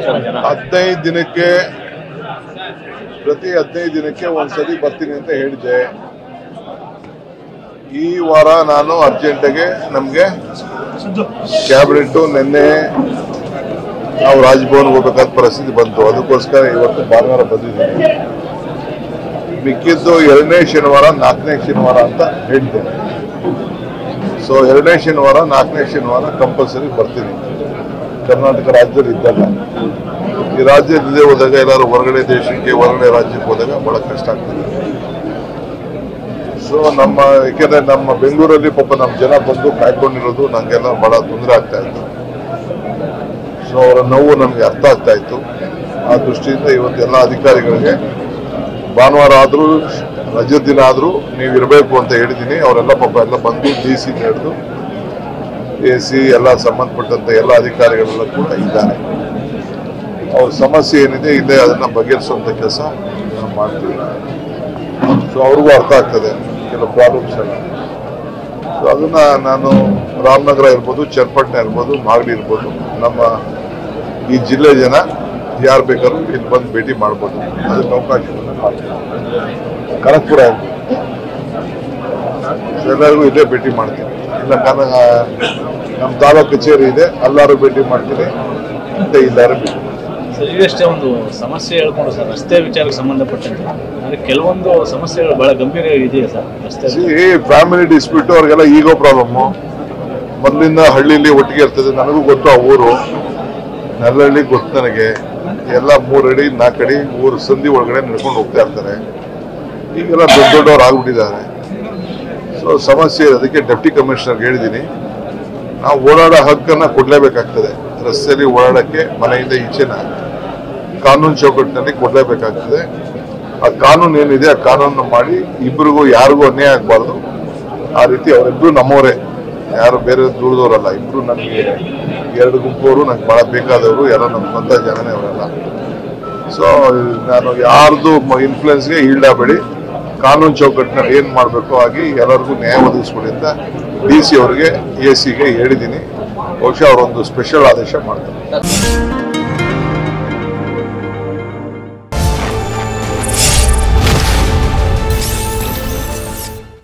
15 ದಿನಕ್ಕೆ ಪ್ರತಿ 15 ದಿನಕ್ಕೆ ಒಂದ್ಸತಿ ಬರ್ತೀನಿ ಅಂತ ಹೇಳಿದ್ದೆ. ಈ ವಾರ ನಾನು ಅರ್ಜೆಂಟಾಗೆ ನಮಗೆ ಕ್ಯಾಬಿನೆಟ್ ನಿನ್ನೆ ನಾವು ರಾಜಭವನ್ಗೆ ಹೋಗಬೇಕಾದ ಪರಿಸ್ಥಿತಿ ಬಂತು. ಅದಕ್ಕೋಸ್ಕರ ಇವತ್ತು ಭಾನುವಾರ ಬಂದಿದ್ದೀನಿ. ಮಿಕ್ಕಿದ್ದು 2ನೇ ಶನಿವಾರ 4ನೇ ಶನಿವಾರ ಅಂತ ಹೇಳಿದ್ದೇನೆ. ಸೊ 2ನೇ ಶನಿವಾರ 4ನೇ ಶನಿವಾರ ಕಂಪಲ್ಸರಿ ಬರ್ತೀನಿ. ಕರ್ನಾಟಕ ರಾಜ್ಯದಲ್ಲಿ ಇದ್ದಲ್ಲ, ಈ ರಾಜ್ಯದಲ್ಲಿ ಹೋದಾಗ ಎಲ್ಲರೂ ಹೊರಗಡೆ ದೇಶಕ್ಕೆ ಹೊರಗಡೆ ರಾಜ್ಯಕ್ಕೆ ಹೋದಾಗ ಬಹಳ ಕಷ್ಟ ಆಗ್ತದೆ. ಸೊ ಯಾಕೆಂದ್ರೆ ನಮ್ಮ ಬೆಂಗಳೂರಲ್ಲಿ ಪಾಪ ನಮ್ಮ ಜನ ಬಂದು ಕಾಯ್ಕೊಂಡಿರೋದು ನನಗೆಲ್ಲ ಬಹಳ ತೊಂದರೆ ಆಗ್ತಾ ಇತ್ತು. ಸೊ ಅವರ ನೋವು ನಮಗೆ ಅರ್ಥ ಆಗ್ತಾ ಇತ್ತು. ಆ ದೃಷ್ಟಿಯಿಂದ ಇವತ್ತು ಎಲ್ಲ ಅಧಿಕಾರಿಗಳಿಗೆ ಭಾನುವಾರ ಆದರೂ ರಜೆ ದಿನ ಆದರೂ ನೀವು ಇರಬೇಕು ಅಂತ ಹೇಳಿದ್ದೀನಿ. ಅವರೆಲ್ಲ ಪಾಪ ಎಲ್ಲ ಬಂದು DC ಹಿಡಿದು AC ಎಲ್ಲ ಸಂಬಂಧಪಟ್ಟಂತ ಎಲ್ಲ ಅಧಿಕಾರಿಗಳೆಲ್ಲ ಕೂಡ ಇದ್ದಾರೆ. ಅವ್ರ ಸಮಸ್ಯೆ ಏನಿದೆ ಇಲ್ಲೇ ಅದನ್ನ ಬಗೆಹರಿಸುವಂತ ಕೆಲಸ ನಾವು ಮಾಡ್ತೀವಿ. ಸೊ ಅವ್ರಿಗೂ ಅರ್ಥ ಆಗ್ತದೆ ಕೆಲವು ಪ್ರಾಬ್ಲಮ್ಸ್ ಎಲ್ಲ. ಸೊ ಅದನ್ನ ನಾನು ರಾಮನಗರ ಇರ್ಬೋದು, ಚನ್ನಪಟ್ಟಣ ಇರ್ಬೋದು, ಮಾಗಡಿ ಇರ್ಬೋದು, ನಮ್ಮ ಈ ಜಿಲ್ಲೆ ಜನ ಯಾರು ಬೇಕಾದ್ರೂ ಇಲ್ಲಿ ಬಂದು ಭೇಟಿ ಮಾಡ್ಬೋದು. ಅದಕ್ಕೆ ಅವಕಾಶವನ್ನು ಮಾಡ್ತೀವಿ. ಕನಕಪುರ ಇರ್ಬೋದು, ಎಲ್ಲರಿಗೂ ಇಲ್ಲೇ ಭೇಟಿ ಮಾಡ್ತೀನಿ. ಇಲ್ಲ ನಮ್ಮ ತಾಲೂಕು ಕಚೇರಿ ಇದೆ, ಎಲ್ಲರೂ ಭೇಟಿ ಮಾಡ್ತೀನಿ ಅಂತ ಇಲ್ಲಾರು ಭೇಟಿ ಮಾಡ್ತೀನಿ. ಸರ್, ಈಗಷ್ಟೇ ಒಂದು ಸಮಸ್ಯೆ ಹೇಳ್ಕೊಂಡು ಸರ್, ರಸ್ತೆ ವಿಚಾರಕ್ಕೆ ಸಂಬಂಧಪಟ್ಟಂತೆ ಅಂದರೆ ಕೆಲವೊಂದು ಸಮಸ್ಯೆಗಳು ಬಹಳ ಗಂಭೀರ ಇದೆಯಾ ಸರ್ ರಸ್ತೆ? ಫ್ಯಾಮಿಲಿ ಡಿಸ್ಪ್ಯೂಟ್ ಅವ್ರಿಗೆಲ್ಲ ಈಗೋ ಪ್ರಾಬ್ಲಮ್ಮು. ಮೊದಲಿಂದ ಹಳ್ಳಿಲಿ ಒಟ್ಟಿಗೆ ಇರ್ತದೆ. ನನಗೂ ಗೊತ್ತು ಆ ಊರು, ನಲ್ಲಹಳ್ಳಿ ಗೊತ್ತು ನನಗೆ. ಎಲ್ಲ 3 ಅಡಿ 4 ಅಡಿ ಊರು ಸಂಧಿ ಒಳಗಡೆ ನಡ್ಕೊಂಡು ಹೋಗ್ತಾ ಇರ್ತಾರೆ. ಈಗೆಲ್ಲ ದೊಡ್ಡವ್ರು ಆಗ್ಬಿಟ್ಟಿದ್ದಾರೆ. ಸೊ ಸಮಸ್ಯೆ ಅದಕ್ಕೆ ಡೆಪ್ಟಿ ಕಮಿಷನರ್ಗೆ ಹೇಳಿದ್ದೀನಿ, ನಾವು ಓಡಾಡೋ ಹಕ್ಕನ್ನು ಕೊಡಲೇಬೇಕಾಗ್ತದೆ. ರಸ್ತೆಯಲ್ಲಿ ಓಡಾಡೋಕ್ಕೆ ಮನೆಯಿಂದ ಈಚೆನ ಕಾನೂನು ಚೌಕಟ್ಟಿನಲ್ಲಿ ಕೊಡಲೇಬೇಕಾಗ್ತದೆ. ಆ ಕಾನೂನು ಏನಿದೆ ಆ ಕಾನೂನು ಮಾಡಿ ಇಬ್ಬರಿಗೂ ಯಾರಿಗೂ ಅನ್ಯಾಯ ಆಗಬಾರ್ದು. ಆ ರೀತಿ ಅವರಿಬ್ಬರು ನಮ್ಮವರೇ, ಯಾರು ಬೇರೆ ದೂರದವರಲ್ಲ. ಇಬ್ಬರು ನನಗೆ 2 ಗುಂಪವರು, ನಂಗೆ ಭಾಳ ಬೇಕಾದವರು, ಯಾರೋ ನಮ್ಮ ಸ್ವಂತ ಜನನೇ ಅವರೆಲ್ಲ. ಸೊ ನಾನು ಯಾರ್ದು ಇನ್ಫ್ಲುಯೆನ್ಸ್ಗೆ ಈಲ್ಡಾಗಬೇಡಿ. ಕಾನೂನು ಚೌಕಟ್ಟಿನಲ್ಲಿ ಏನು ಮಾಡಬೇಕು ಆಗಿ ಎಲ್ಲರಿಗೂ ನ್ಯಾಯ ಒದಗಿಸ್ಕೊಡಿ ಅಂತ DC ಅವರಿಗೆ AC ಗೆ ಹೇಳಿದ್ದೀನಿ. ಬಹುಶಃ ಅವರೊಂದು ಸ್ಪೆಷಲ್ ಆದೇಶ ಮಾಡ್ತಾರೆ.